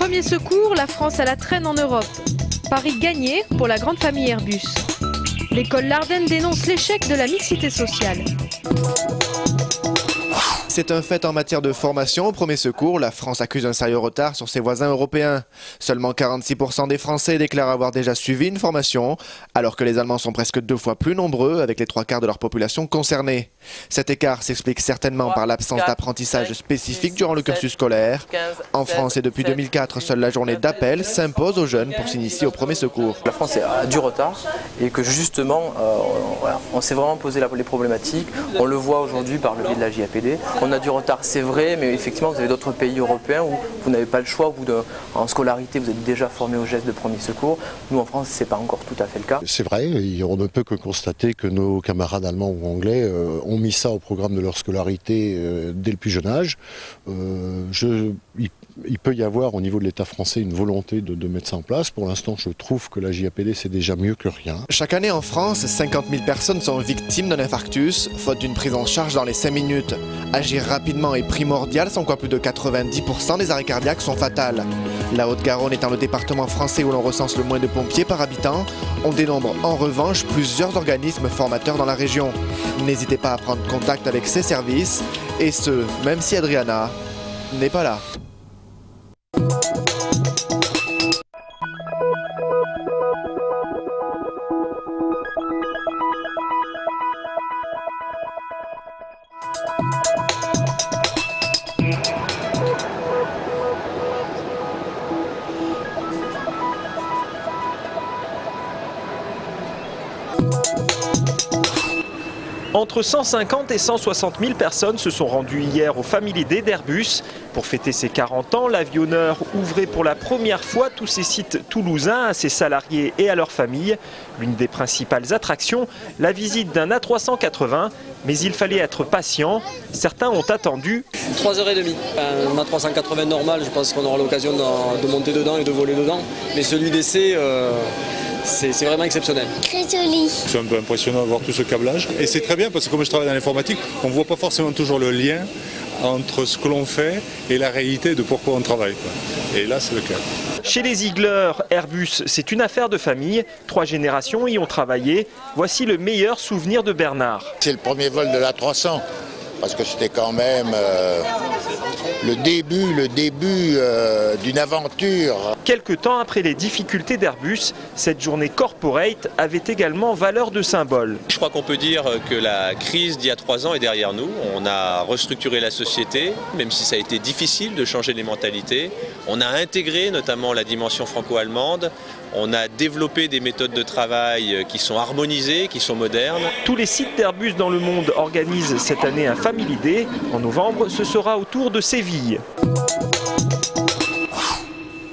Premier secours, la France à la traîne en Europe. Pari gagné pour la grande famille Airbus. L'école Lardenne dénonce l'échec de la mixité sociale. C'est un fait en matière de formation au premier secours. La France accuse un sérieux retard sur ses voisins européens. Seulement 46% des Français déclarent avoir déjà suivi une formation, alors que les Allemands sont presque 2 fois plus nombreux, avec les 3/4 de leur population concernée. Cet écart s'explique certainement par l'absence d'apprentissage spécifique durant le cursus scolaire. En France et depuis 2004, seule la journée d'appel s'impose aux jeunes pour s'initier au premier secours. La France a du retard et que justement, on s'est vraiment posé les problématiques. On le voit aujourd'hui par le biais de la JAPD. On a du retard, c'est vrai, mais effectivement, vous avez d'autres pays européens où vous n'avez pas le choix, où en scolarité, vous êtes déjà formé aux gestes de premier secours. Nous, en France, ce n'est pas encore tout à fait le cas. C'est vrai, on ne peut que constater que nos camarades allemands ou anglais ont mis ça au programme de leur scolarité dès le plus jeune âge. Il peut y avoir au niveau de l'État français une volonté de mettre ça en place. Pour l'instant, je trouve que la JAPD, c'est déjà mieux que rien. Chaque année en France, 50 000 personnes sont victimes d'un infarctus, faute d'une prise en charge dans les 5 minutes. Agir rapidement est primordial, sans quoi plus de 90% des arrêts cardiaques sont fatals. La Haute-Garonne étant le département français où l'on recense le moins de pompiers par habitant, on dénombre en revanche plusieurs organismes formateurs dans la région. N'hésitez pas à prendre contact avec ces services, et ce, même si Adriana n'est pas là. Entre 150 et 160 000 personnes se sont rendues hier au Family Day d'Airbus. Pour fêter ses 40 ans, l'avionneur ouvrait pour la première fois tous ses sites toulousains à ses salariés et à leurs familles. L'une des principales attractions, la visite d'un A380. Mais il fallait être patient. Certains ont attendu 3h30. Un A380 normal, je pense qu'on aura l'occasion de monter dedans et de voler dedans. Mais celui d'essai, c'est vraiment exceptionnel. Très joli. C'est un peu impressionnant de voir tout ce câblage. Et c'est très bien parce que comme je travaille dans l'informatique, on ne voit pas forcément toujours le lien entre ce que l'on fait et la réalité de pourquoi on travaille. Et là, c'est le cas. Chez les Ziegler, Airbus, c'est une affaire de famille. 3 générations y ont travaillé. Voici le meilleur souvenir de Bernard. C'est le premier vol de l'A300, parce que c'était quand même le début d'une aventure. Quelque temps après les difficultés d'Airbus, cette journée corporate avait également valeur de symbole. Je crois qu'on peut dire que la crise d'il y a 3 ans est derrière nous. On a restructuré la société, même si ça a été difficile de changer les mentalités. On a intégré notamment la dimension franco-allemande. On a développé des méthodes de travail qui sont harmonisées, qui sont modernes. Tous les sites d'Airbus dans le monde organisent cette année un Family Day. En novembre, ce sera au tour de Séville.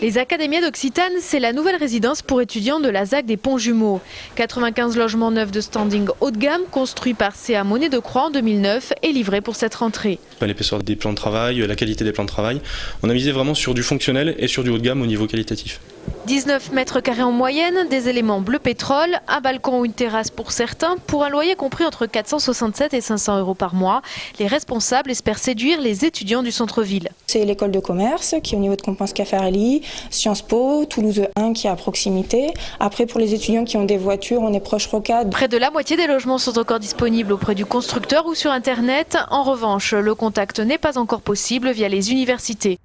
Les Académias d'Occitane, c'est la nouvelle résidence pour étudiants de la ZAC des Ponts-Jumeaux. 95 logements neufs de standing haut de gamme, construits par CA Monet de Croix en 2009 et livrés pour cette rentrée. L'épaisseur des plans de travail, la qualité des plans de travail. On a misé vraiment sur du fonctionnel et sur du haut de gamme au niveau qualitatif. 19 mètres carrés en moyenne, des éléments bleu pétrole, un balcon ou une terrasse pour certains, pour un loyer compris entre 467 et 500 € par mois. Les responsables espèrent séduire les étudiants du centre-ville. C'est l'école de commerce qui est au niveau de Compense-Caffarelli, Sciences Po, Toulouse 1 qui est à proximité. Après pour les étudiants qui ont des voitures, on est proche Rocade. Près de la moitié des logements sont encore disponibles auprès du constructeur ou sur internet. En revanche, le contact n'est pas encore possible via les universités.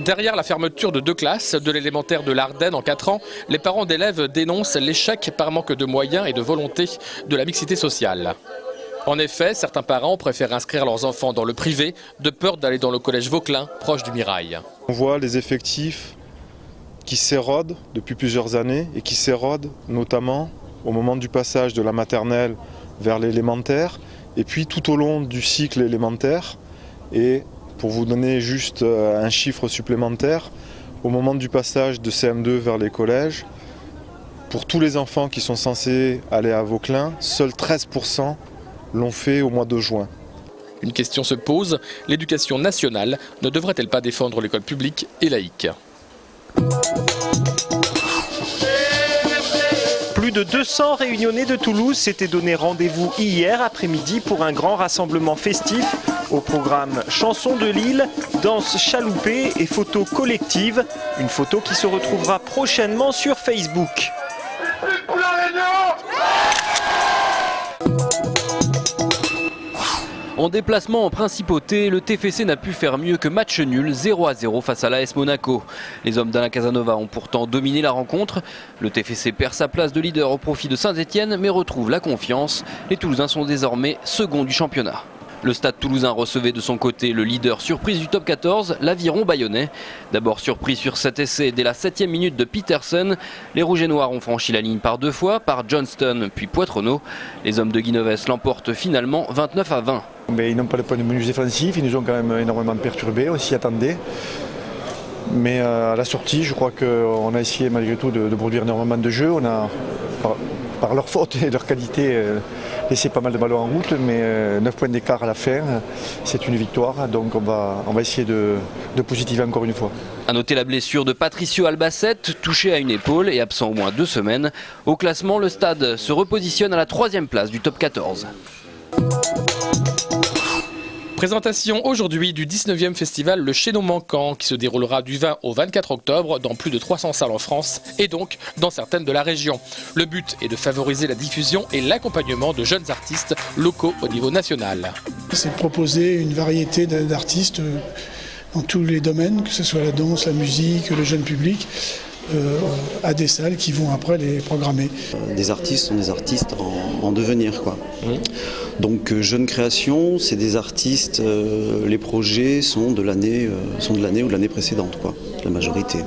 Derrière la fermeture de 2 classes de l'élémentaire de l'Ardenne en 4 ans, les parents d'élèves dénoncent l'échec par manque de moyens et de volonté de la mixité sociale. En effet, certains parents préfèrent inscrire leurs enfants dans le privé de peur d'aller dans le collège Vauquelin, proche du Mirail. On voit les effectifs qui s'érodent depuis plusieurs années et qui s'érodent notamment au moment du passage de la maternelle vers l'élémentaire et puis tout au long du cycle élémentaire. Et pour vous donner juste un chiffre supplémentaire, au moment du passage de CM2 vers les collèges, pour tous les enfants qui sont censés aller à Vauquelin, seuls 13% l'ont fait au mois de juin. Une question se pose, l'éducation nationale ne devrait-elle pas défendre l'école publique et laïque ? Plus de 200 réunionnais de Toulouse s'étaient donné rendez-vous hier après-midi pour un grand rassemblement festif Au programme Chansons de Lille, danse chaloupée et photos collectives. Une photo qui se retrouvera prochainement sur Facebook. En déplacement en principauté, le TFC n'a pu faire mieux que match nul 0-0 face à l'AS Monaco. Les hommes d'Alain Casanova ont pourtant dominé la rencontre. Le TFC perd sa place de leader au profit de Saint-Etienne mais retrouve la confiance. Les Toulousains sont désormais seconds du championnat. Le Stade Toulousain recevait de son côté le leader surprise du top 14, l'Aviron Bayonnais. D'abord surpris sur cet essai dès la 7e minute de Peterson, les Rouges et Noirs ont franchi la ligne par 2 fois, par Johnston puis Poitrenaud. Les hommes de Guinoves l'emportent finalement 29-20. Mais ils n'ont pas le point de vue défensif, ils nous ont quand même énormément perturbés, on s'y attendait. Mais à la sortie, je crois qu'on a essayé malgré tout de produire énormément de jeux. On a, par leur faute et leur qualité, laissé pas mal de ballons en route, mais 9 points d'écart à la fin, c'est une victoire. Donc on va essayer de positiver encore une fois. A noter la blessure de Patricio Albacete, touché à une épaule et absent au moins 2 semaines. Au classement, le Stade se repositionne à la 3e place du top 14. Présentation aujourd'hui du 19e festival Le Chaînon Manquant qui se déroulera du 20 au 24 octobre dans plus de 300 salles en France et donc dans certaines de la région. Le but est de favoriser la diffusion et l'accompagnement de jeunes artistes locaux au niveau national. C'est de proposer une variété d'artistes dans tous les domaines, que ce soit la danse, la musique, le jeune public, à des salles qui vont après les programmer. Des artistes sont des artistes en devenir, quoi. Donc jeune création, c'est des artistes, les projets sont de l'année ou de l'année précédente, quoi, la majorité.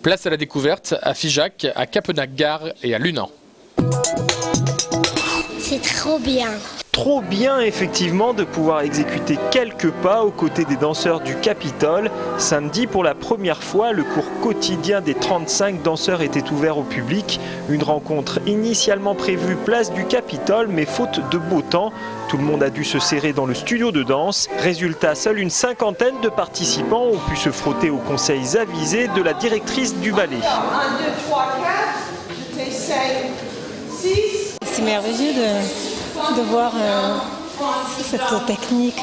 Place à la découverte à Figeac, à Capenac-Gare et à Lunan. C'est trop bien. Trop bien effectivement de pouvoir exécuter quelques pas aux côtés des danseurs du Capitole. Samedi, pour la première fois, le cours quotidien des 35 danseurs était ouvert au public. Une rencontre initialement prévue place du Capitole, mais faute de beau temps, tout le monde a dû se serrer dans le studio de danse. Résultat, seule une 50aine de participants ont pu se frotter aux conseils avisés de la directrice du ballet. 1, 2, 3, 4, je t'essaye 6. C'est merveilleux de voir cette technique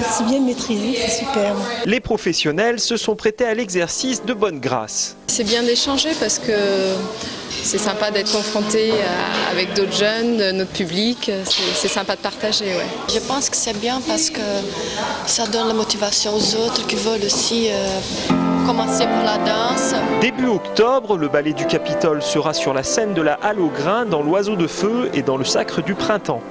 si bien maîtrisée, c'est superbe. Les professionnels se sont prêtés à l'exercice de bonne grâce. C'est bien d'échanger parce que c'est sympa d'être confronté avec d'autres jeunes, notre public, c'est sympa de partager. Ouais. Je pense que c'est bien parce que ça donne la motivation aux autres qui veulent aussi commencer par la danse. Début octobre, le ballet du Capitole sera sur la scène de la Halle aux Grains, dans l'Oiseau de Feu et dans le Sacre du Printemps.